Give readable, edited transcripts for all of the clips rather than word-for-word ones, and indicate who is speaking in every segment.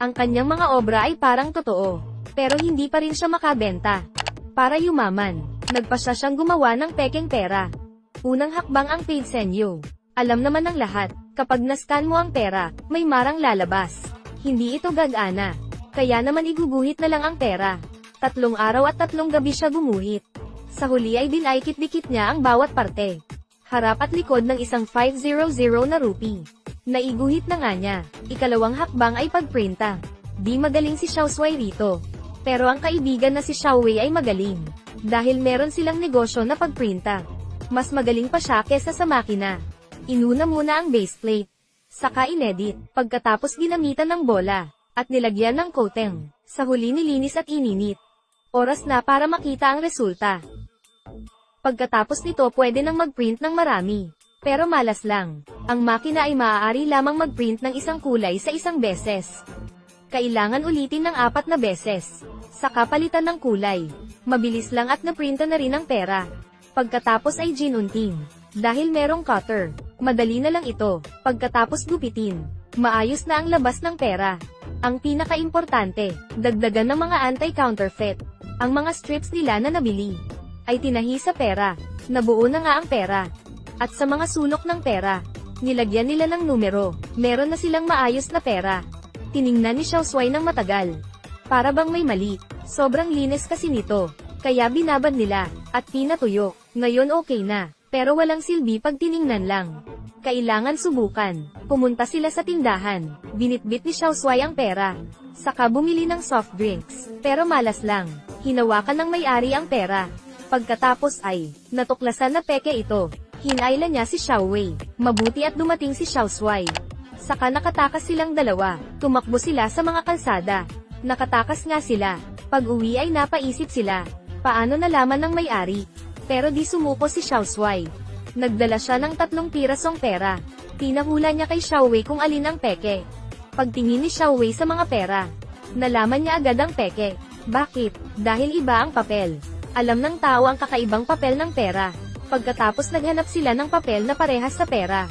Speaker 1: Ang kanyang mga obra ay parang totoo. Pero hindi pa rin siya makabenta. Para yumaman, nagpasya siyang gumawa ng pekeng pera. Unang hakbang ang paid senyo. Alam naman ng lahat, kapag nascan mo ang pera, may marang lalabas. Hindi ito gagana. Kaya naman iguguhit na lang ang pera. 3 araw at 3 gabi siya gumuhit. Sa huli ay dinaikit-dikit niya ang bawat parte. Harap at likod ng isang 500 na rupee. Naiguhit na nga niya. Ikalawang hakbang ay pagprinta. Di magaling si Xiao Shuai rito. Pero ang kaibigan na si Xiao Wei ay magaling. Dahil meron silang negosyo na pagprinta. Mas magaling pa siya kesa sa makina. Inuna muna ang baseplate. Saka inedit. Pagkatapos ginamitan ng bola. At nilagyan ng coating. Sa huli nilinis at ininit. Oras na para makita ang resulta. Pagkatapos nito pwede nang mag-print ng marami. Pero malas lang. Ang makina ay maaari lamang mag-print ng isang kulay sa isang beses. Kailangan ulitin ng 4 na beses. Saka palitan ng kulay. Mabilis lang at naprinta na rin ang pera. Pagkatapos ay ginunting. Dahil merong cutter, madali na lang ito. Pagkatapos gupitin, maayos na ang labas ng pera. Ang pinaka-importante, dagdagan ng mga anti-counterfeit. Ang mga strips nila na nabili ay tinahi sa pera. Nabuo na nga ang pera. At sa mga sulok ng pera, nilagyan nila ng numero. Meron na silang maayos na pera. Tiningnan ni Xiao Shuai ng matagal. Para bang may mali. Sobrang linis kasi nito. Kaya binabad nila, at pinatuyo. Ngayon okay na. Pero walang silbi pag tiningnan lang. Kailangan subukan. Pumunta sila sa tindahan. Binitbit ni Xiao Shuai ang pera. Saka bumili ng soft drinks. Pero malas lang. Hinawakan ng may-ari ang pera. Pagkatapos ay, natuklasan na peke ito. Hinayla niya si Xiao Wei. Mabuti at dumating si Xiao Shuai. Saka nakatakas silang dalawa. Tumakbo sila sa mga kalsada. Nakatakas nga sila. Pag-uwi ay napaisip sila. Paano nalaman ng may-ari? Pero di sumuko si Xiao Shuai. Nagdala siya ng 3 pirasong pera. Pinahula niya kay Xiao Wei kung alin ang peke. Pagtingin ni Xiao Wei sa mga pera, nalaman niya agad ang peke. Bakit? Dahil iba ang papel. Alam ng tao ang kakaibang papel ng pera. Pagkatapos naghanap sila ng papel na parehas sa pera.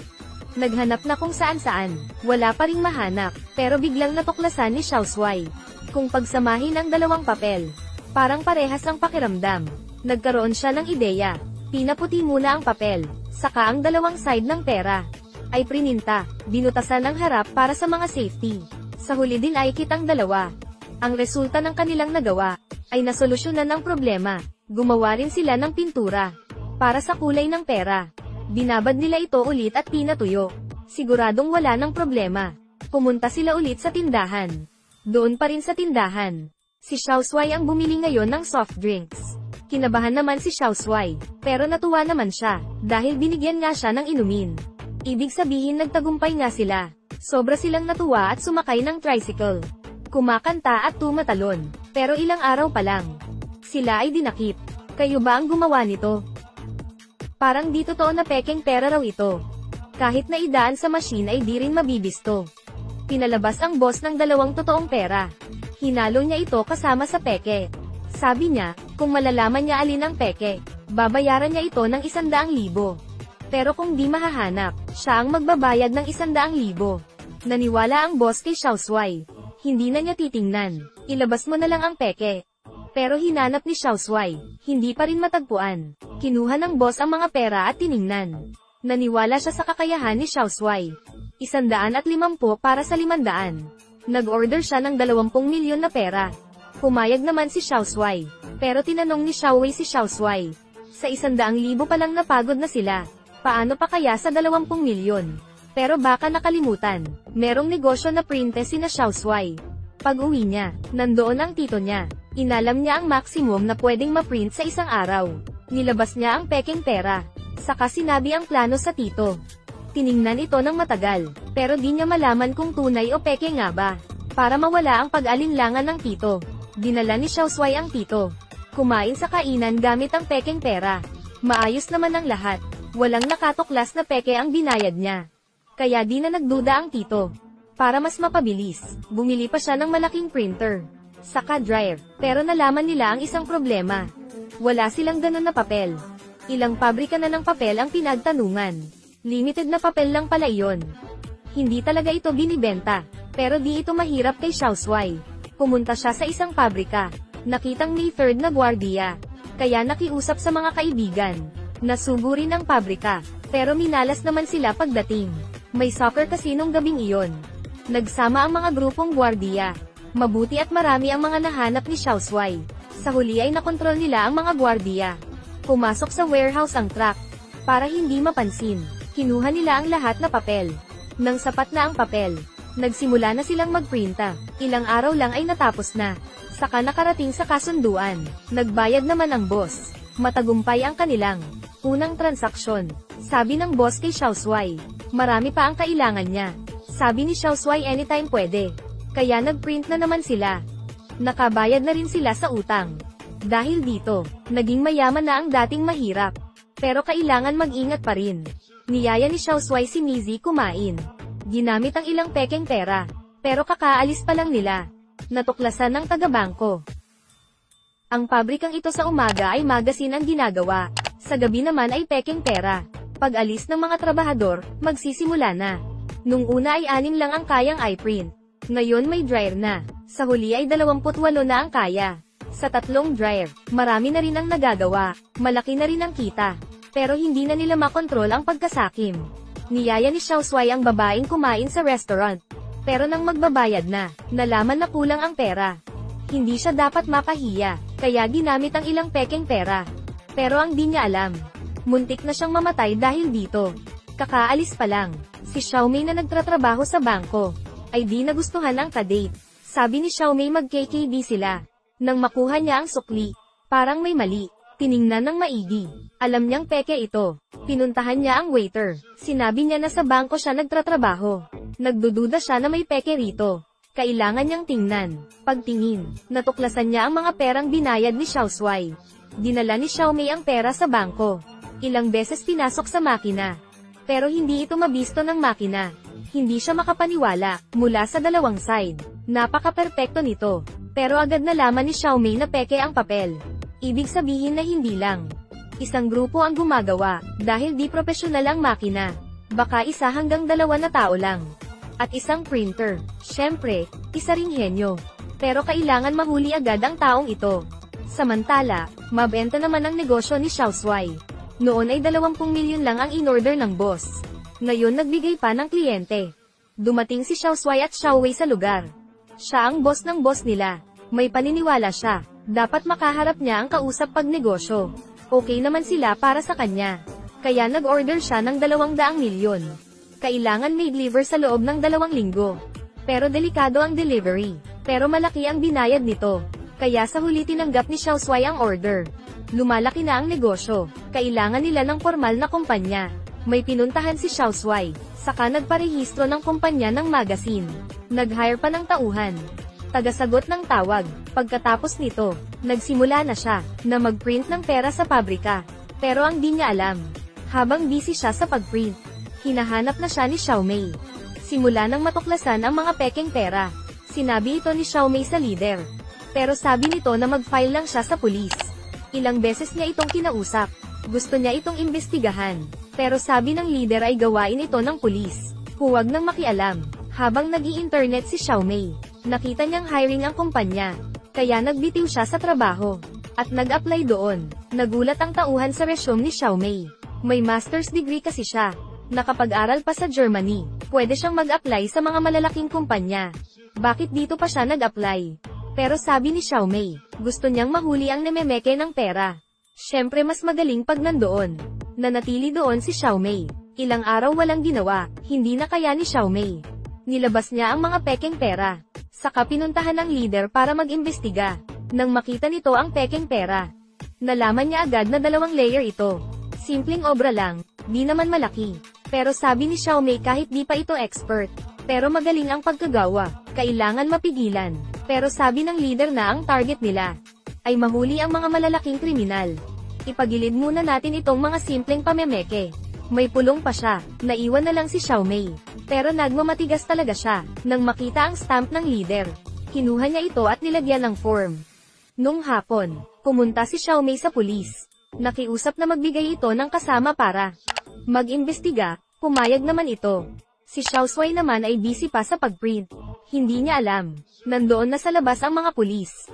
Speaker 1: Naghanap na kung saan-saan. Wala pa ring mahanap. Pero biglang natuklasan ni Xiao Shuai. Kung pagsamahin ang 2 papel, parang parehas ang pakiramdam. Nagkaroon siya ng ideya. Pinaputi muna ang papel. Saka ang 2 side ng pera ay prininta. Binutasan ng harap para sa mga safety. Sa huli din ay kitang 2. Ang resulta ng kanilang nagawa ay nasolusyonan ng problema. Gumawa rin sila ng pintura para sa kulay ng pera. Binabad nila ito ulit at pinatuyo. Siguradong wala ng problema. Pumunta sila ulit sa tindahan. Doon pa rin sa tindahan, si Xiao Shuai ang bumili ngayon ng soft drinks. Kinabahan naman si Xiao Shuai, pero natuwa naman siya, dahil binigyan nga siya ng inumin. Ibig sabihin nagtagumpay nga sila. Sobra silang natuwa at sumakay ng tricycle. Kumakanta at tumatalon. Pero ilang araw pa lang, sila ay dinakip. Kayo ba ang gumawa nito? Parang di totoo na pekeng pera raw ito. Kahit na idaan sa machine ay di rin mabibisto. Pinalabas ang boss ng 2 totoong pera. Hinalo niya ito kasama sa peke. Sabi niya, kung malalaman niya alin ang peke, babayaran niya ito ng 100,000. Pero kung di mahahanap, siya ang magbabayad ng 100,000. Naniwala ang boss kay Xiao Shuai. Hindi na niya titingnan. Ilabas mo na lang ang peke. Pero hinanap ni Xiao Shuai. Hindi pa rin matagpuan. Kinuha ng boss ang mga pera at tiningnan. Naniwala siya sa kakayahan ni Xiao Shuai. 150 para sa 500. Nag-order siya ng 20 milyon na pera. Pumayag naman si Xiao Shuai. Pero tinanong ni Xiao Wei si Xiao Shuai. Sa 100,000 pa lang napagod na sila. Paano pa kaya sa 20 milyon? Pero baka nakalimutan. Merong negosyo na printe sina Xiao Shuai. Pag-uwi niya, nandoon ang tito niya. Inalam niya ang maximum na pwedeng ma-print sa isang araw. Nilabas niya ang pekeng pera. Saka sinabi ang plano sa tito. Tiningnan ito ng matagal, pero di niya malaman kung tunay o peke nga ba. Para mawala ang pag-alinlangan ng tito, dinala ni Xiao Shuai ang tito. Kumain sa kainan gamit ang pekeng pera. Maayos naman ang lahat. Walang nakatuklas na peke ang binayad niya. Kaya di na nagduda ang tito. Para mas mapabilis, bumili pa siya ng malaking printer. Saka dryer. Pero nalaman nila ang isang problema. Wala silang ganun na papel. Ilang pabrika na ng papel ang pinagtanungan. Limited na papel lang pala iyon. Hindi talaga ito binibenta. Pero di ito mahirap kay Xiao Shuai. Pumunta siya sa isang pabrika. Nakitang may third na gwardiya. Kaya nakiusap sa mga kaibigan. Nasugo rin ang pabrika. Pero minalas naman sila pagdating. May soccer kasi nung gabing iyon. Nagsama ang mga grupong gwardiya. Mabuti at marami ang mga nahanap ni Xiao Shuai. Sa huli ay nakontrol nila ang mga gwardiya. Pumasok sa warehouse ang truck. Para hindi mapansin, kinuha nila ang lahat na papel. Nang sapat na ang papel, nagsimula na silang magprinta. Ilang araw lang ay natapos na. Saka nakarating sa kasunduan. Nagbayad naman ang boss. Matagumpay ang kanilang unang transaksyon. Sabi ng boss kay Xiao Shuai, marami pa ang kailangan niya. Sabi ni Xiao Shuai anytime pwede. Kaya nagprint na naman sila. Nakabayad na rin sila sa utang. Dahil dito, naging mayaman na ang dating mahirap. Pero kailangan mag-ingat pa rin. Niyaya ni Xiao Shuai si Mizzy kumain. Ginamit ang ilang pekeng pera. Pero kakaalis pa lang nila. Natuklasan ng taga-bangko. Ang pabrikang ito sa umaga ay magasin ang ginagawa. Sa gabi naman ay pekeng pera. Pag alis ng mga trabahador, magsisimula na. Nung una ay 6 lang ang kayang i-print. Ngayon may dryer na. Sa huli ay 28 na ang kaya. Sa 3 dryer, marami na rin ang nagagawa. Malaki na rin ang kita. Pero hindi na nila makontrol ang pagkasakim. Niyaya ni Xiao Shuai ang babaeng kumain sa restaurant. Pero nang magbabayad na, nalaman na kulang ang pera. Hindi siya dapat mapahiya, kaya ginamit ang ilang pekeng pera. Pero ang di niya alam, muntik na siyang mamatay dahil dito. Kakaalis pa lang, si Xiaomei na nagtratrabaho sa bangko, ay di nagustuhan ang kadate. Sabi ni Xiaomei mag-KKD sila. Nang makuha niya ang sukli, parang may mali. Tiningnan ng maigi. Alam niyang peke ito. Pinuntahan niya ang waiter. Sinabi niya na sa bangko siya nagtratrabaho. Nagdududa siya na may peke rito. Kailangan niyang tingnan. Pagtingin, natuklasan niya ang mga perang binayad ni Xiao Shuai. Dinala ni Xiaomei ang pera sa bangko. Ilang beses pinasok sa makina. Pero hindi ito mabisto ng makina. Hindi siya makapaniwala, mula sa dalawang side. Napaka-perpekto nito. Pero agad nalaman ni Xiaomei na peke ang papel. Ibig sabihin na hindi lang isang grupo ang gumagawa, dahil di profesional ang makina. Baka 1 hanggang 2 na tao lang. At isang printer. Syempre, isa ring henyo. Pero kailangan mahuli agad ang taong ito. Samantala, mabenta naman ang negosyo ni Xiao Shuai. Noon ay 20 milyon lang ang in-order ng boss. Ngayon nagbigay pa ng kliyente. Dumating si Xiao Shuai at Xiao Wei sa lugar. Siya ang boss ng boss nila. May paniniwala siya. Dapat makaharap niya ang kausap pag negosyo. Okay naman sila para sa kanya. Kaya nag-order siya ng 200 milyon. Kailangan may deliver sa loob ng 2 linggo. Pero delikado ang delivery. Pero malaki ang binayad nito. Kaya sa huli tinanggap ni Xiao Shuai ang order. Lumalaki na ang negosyo. Kailangan nila ng formal na kumpanya. May pinuntahan si Xiao Shuai. Saka nagparehistro ng kumpanya ng magazine. Nag-hire pa ng tauhan. Tagasagot ng tawag. Pagkatapos nito, nagsimula na siya na mag-print ng pera sa pabrika. Pero ang di niya alam, habang busy siya sa pag-print, hinahanap na siya ni Xiaomei. Simula nang matuklasan ang mga pekeng pera. Sinabi ito ni Xiaomei sa leader. Pero sabi nito na mag-file lang siya sa pulis. Ilang beses niya itong kinausap. Gusto niya itong imbestigahan. Pero sabi ng leader ay gawain ito ng pulis. Huwag nang makialam. Habang nag-i-internet si Xiaomei, nakita niyang hiring ang kumpanya. Kaya nagbitiw siya sa trabaho. At nag-apply doon. Nagulat ang tauhan sa resume ni Xiaomei. May master's degree kasi siya. Nakapag-aral pa sa Germany. Pwede siyang mag-apply sa mga malalaking kumpanya. Bakit dito pa siya nag-apply? Pero sabi ni Xiaomei, gusto niyang mahuli ang namemeke ng pera. Siyempre mas magaling pag nandoon. Nanatili doon si Xiaomei. Ilang araw walang ginawa. Hindi na kaya ni Xiaomei. Nilabas niya ang mga pekeng pera. Saka pinuntahan ng leader para mag-imbestiga. Nang makita nito ang pekeng pera, nalaman niya agad na 2 layer ito. Simpleng obra lang, di naman malaki. Pero sabi ni Xiaomei kahit di pa ito expert, pero magaling ang pagkagawa, kailangan mapigilan. Pero sabi ng leader na ang target nila ay mahuli ang mga malalaking kriminal. Ipagilid muna natin itong mga simpleng pamemeke. May pulong pa siya, naiwan na lang si Xiaomei. Pero nagmamatigas talaga siya, nang makita ang stamp ng leader. Kinuha niya ito at nilagyan ng form. Nung hapon, pumunta si Xiaomei sa pulis. Nakiusap na magbigay ito ng kasama para mag-imbestiga, pumayag naman ito. Si Xiaoswai naman ay busy pa sa pag-print. Hindi niya alam. Nandoon na sa labas ang mga pulis.